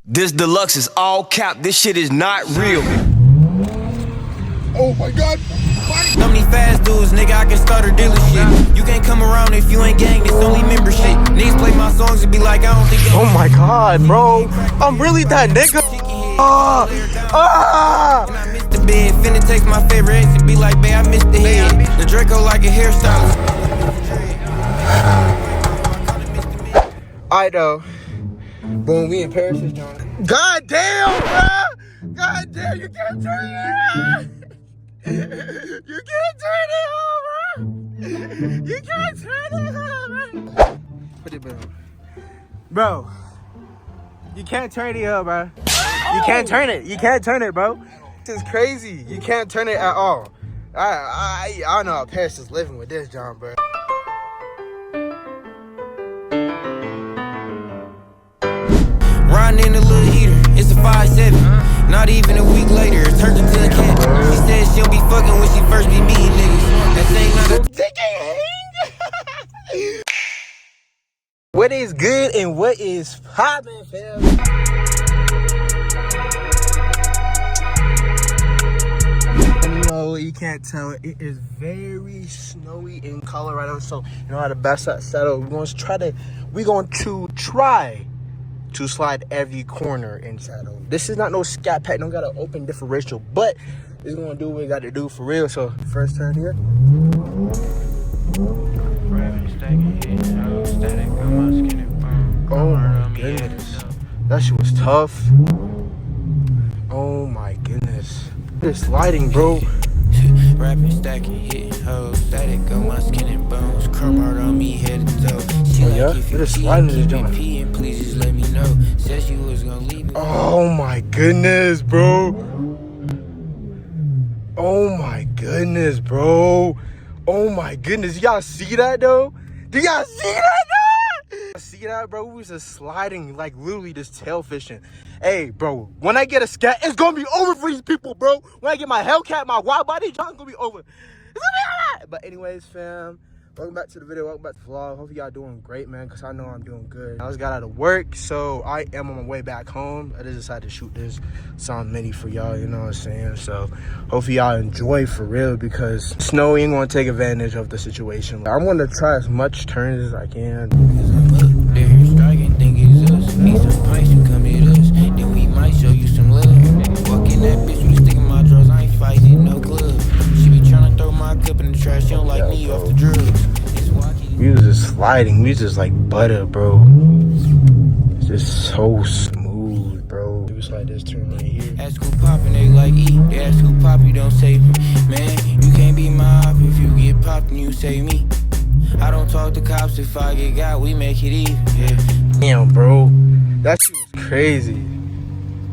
This deluxe is all cap. This shit is not real. Oh my god. So many fast dudes, nigga, I can start a dealership. You can't come around if you ain't gang, it's only membership. Niggas play my songs and be like, I don't think Oh my god, bro. I'm really that nigga. And I missed the bed, finna text my favorite ex and be like, babe, I missed the head. The Draco like a hairstylist. Alright though. Boom, we in Paris, John. God damn, bro. God damn, you can't turn it on. You can't turn it on, bro. You can't turn it on, bro. Put it down. Bro, you can't turn it up, bro. You can't turn it. You can't turn it, bro. This is crazy. You can't turn it at all. I don't know how Paris is living with this, John, bro. Riding in a little heater, it's a 5'7". Not even a week later, it turned into a cat. She said she'll be fucking when she first be meeting niggas. That ain't not a What is good and what is poppin', fam? You know, you can't tell, it is very snowy in Colorado, so you know how to best that settle. We're going to try to slide every corner in Saddle. This is not no scat pack, don't got an open differential, but it's gonna do what we got to do for real. So first turn here. Oh my goodness, that shit was tough. Oh my goodness, this sliding, bro. Rapping, stacking, hitting hoes, static on my skin and bones, crumb hard on me head to toe. She Oh like, yeah, if you this sliding is doing. peeing, please just let me know. Said she was gonna leave me. Oh my goodness, bro. Oh my goodness, bro. Oh my goodness, y'all see that though? Do y'all see that though? See that, bro? We was just sliding, like literally just tail fishing. Hey, bro, when I get a scat, it's gonna be over for these people, bro. When I get my Hellcat, my wild body, John, gonna be over. It's gonna be alright. But anyways, fam, welcome back to the video, welcome back to the vlog. Hope y'all doing great, man, because I know I'm doing good. I just got out of work, so I am on my way back home. I just decided to shoot this sound mini for y'all, you know what I'm saying? So hopefully y'all enjoy for real, because Snowy ain't gonna take advantage of the situation. I'm gonna try as much turns as I can. They're striking, think it's us. Need some pints, you come hit us. Then we might show you some love. Walk in that bitch with a stick in my drawers. I ain't fighting no club. She be trying to throw my cup in the trash. She don't like me off the drugs. We was just sliding. We was just like butter, bro. It's just so smooth, bro. It was like this turn right here. Ask who poppin', they like E. They ask who pop, you don't say me. Man, you can't be my op if you get popped and you say me. I don't talk to cops, if I get got, we make it even, yeah. Damn, bro. That shit was crazy.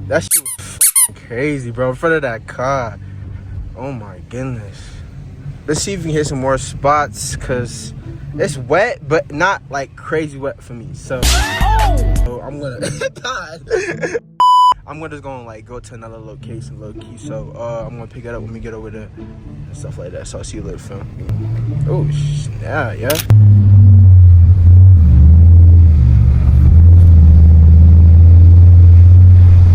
That shit was fucking crazy, bro. In front of that car. Oh my goodness. Let's see if we can hit some more spots, because it's wet, but not like crazy wet for me. So I'm gonna I'm gonna just gonna like go to another location, low key. So I'm gonna pick it up when we get over there and stuff like that. So I'll see you later, fam. Oh snap, yeah.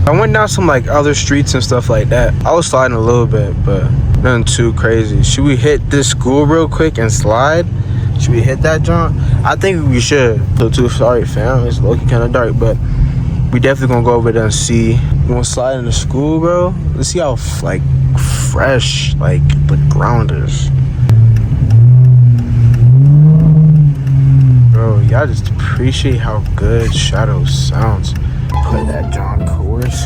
I went down some like other streets and stuff like that. I was sliding a little bit, but nothing too crazy. Should we hit this school real quick and slide? Should we hit that, John? I think we should. So too sorry, fam. It's low-key kind of dark, but we definitely gonna go over there and see. We gonna slide in the school, bro. Let's see how like fresh like the ground is. Bro, y'all just appreciate how good Shadow sounds. Play that John course.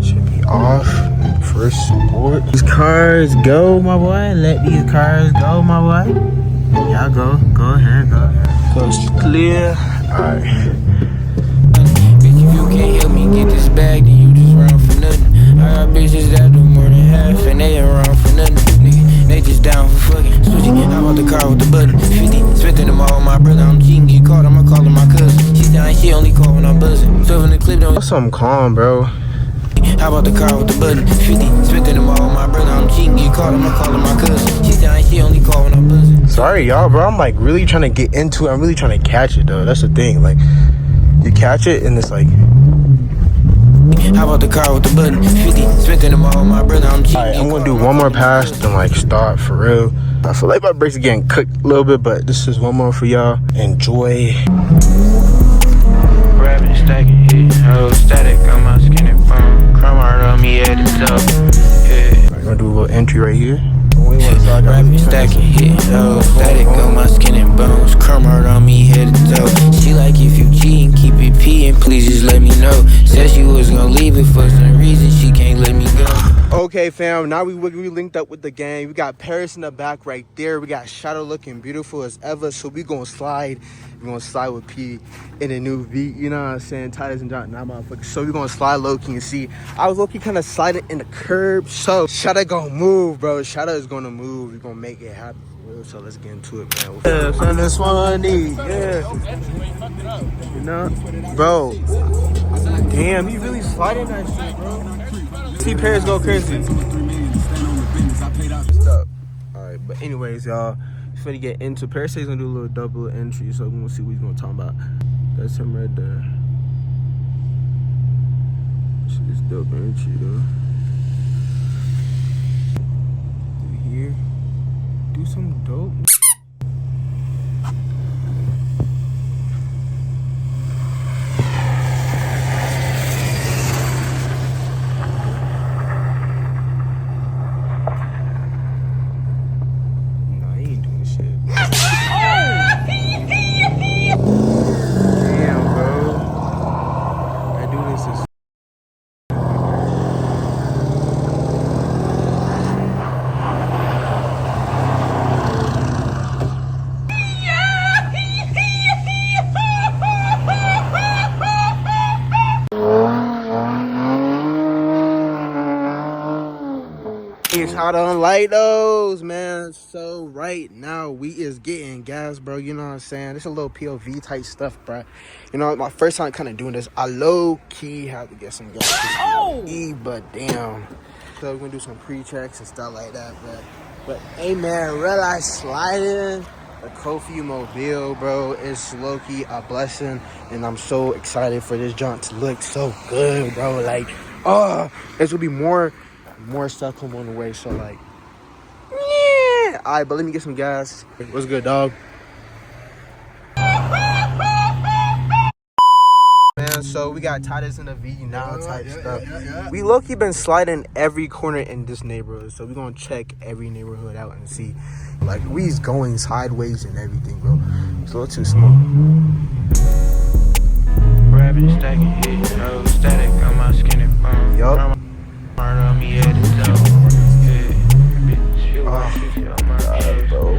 Should be off. First sport. These cars go, my boy. Let these cars go, my boy. Y'all go. Go ahead. Go ahead. Coast clear. Alright. Bitch, if you can't help me get this bag, then you just run for nothing. I got bitches that do more than half, and they ain't run for nothing. Nigga, they just down for fucking. Switching, I bought the car with the button. 50, spending them all on my brother. I'm cheating, get caught, I'ma call her my cousin. She said she only call when I'm buzzing. 12 in the clip, don't. That's something calm, bro. How about the car with the button? 50, spending them all on my brother. I'm cheating, get caught, I'ma call her my cousin. She said she only call when I'm buzzing. Sorry, y'all, bro. I'm like really trying to get into it. I'm really trying to catch it, though. That's the thing. Like, you catch it and it's like, Hop out the car with the button. 50, spent them all, my brother, I'm cheating. Alright, I'm gonna do one more pass, then like start for real. I feel like my brakes are getting cooked a little bit, but this is one more for y'all. Enjoy. Grabbing, stacking, hitting hoes, static on my skin and bone. Crumb hard on me at the top. Yeah. I'm gonna do a little entry right here. Rapping, stacking, hitting hoes, static on my skin and bones. Crumb hard on me head to toe. She like if you cheating, keep it peeing, please just let me know. Said she was gonna leave it for some reason, she can't let me go. Okay, fam, now we linked up with the gang. We got Paris in the back right there. We got Shadow looking beautiful as ever. So we gonna slide. We're gonna slide with P in a new V. You know what I'm saying? Titus and John, nah, motherfucker. So we're gonna slide low-key and see. I was low-key kind of sliding in the curb. So Shadow gonna move, bro. Shadow is gonna move. We're gonna make it happen. So let's get into it, man. Yeah, son, this one need, yeah. You know, bro. Damn, you really sliding that shit, bro. See Paris go crazy. Alright, but anyways, y'all, before we get into Paris, he's gonna do a little double entry, so we're gonna see what he's gonna talk about. That's him right there. Shit is dope entry though. Do here, do some dope. It's hot on light those, man. So right now we is getting gas, bro. You know what I'm saying? It's a little POV type stuff, bro. You know, my first time kind of doing this. I low key have to get some gas. But damn. So we're gonna do some pre-checks and stuff like that, but hey, man, realize sliding the Kofi Mobile, bro, is low key a blessing, and I'm so excited for this jaunt to look so good, bro. Like, there's gonna be more stuff come on the way, so like, yeah. All right, but let me get some gas. What's good, dog? Man, so we got Titus in the V now type stuff. We low-key been sliding every corner in this neighborhood, so we're gonna check every neighborhood out and see. Like, we's going sideways and everything, bro. It's a little too small. Grabbing, stacking, hitting hoes, static on my skin and bone. Yup. Hard on me head to toe. Bro.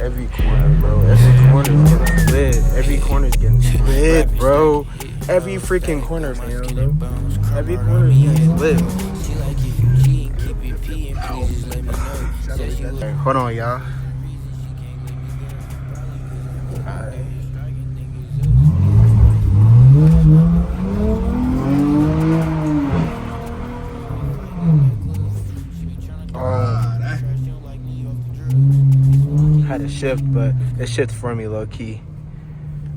Every corner, bro. Every corner's getting split. Every corner's getting split, bro. Every freaking corner, man, bro. Every corner's getting split. Right, hold on, y'all. Had to shift, but it shifted for me low key.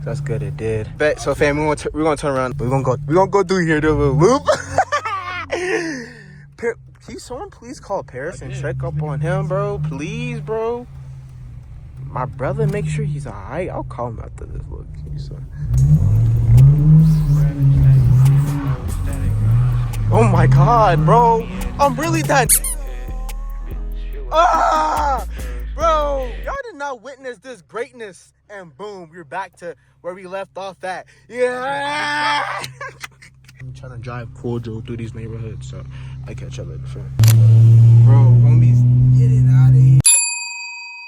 That's good, it did. So fam, we're gonna turn around. We're gonna go through here, do a little loop. Can someone please call Paris and check up on him, bro? Please, bro. My brother, make sure he's alright. I'll call him after this look. So. Oh my god, bro. I'm really that. Bro, y'all did not witness this greatness, and boom, we're back to where we left off at. Yeah. I'm trying to drive cordial through these neighborhoods, so I catch y'all later. Bro, homies, get it out of here.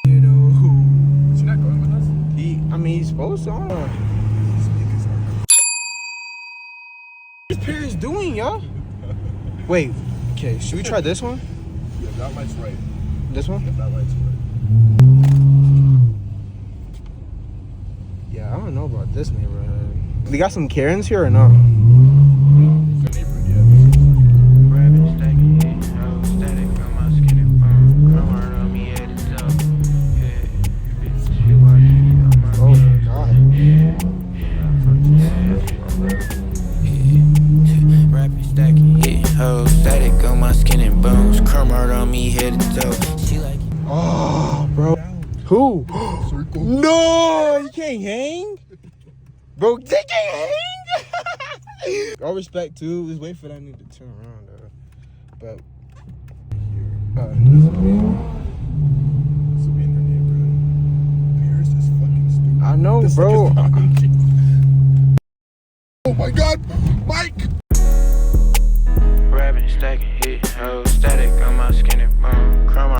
You know, is he not going with us? He's supposed to. What's Paris doing, y'all? Wait, okay, should we try this one? Yeah, that light's right. This one? Yeah, that light's right. Yeah, I don't know about this neighborhood. We got some Karens here or no? Good neighborhood, yeah. Grabbing, stacking, hitting hoes, static on my skin and bone. Crumb hard on me head to toe. Yeah, bitch, you watching on my Oh my god. Rapping, stacking. Who? Circle. No, you can't hang. Bro, they can't hang. All respect too. Just wait for that nigga to turn around though. But This will be in her neighborhood. Paris is fucking stupid. I know, This bro. nigga's fucking- Oh my god, Mike! Rapping, stacking, hit, ho, static on my skinny bone. Chrome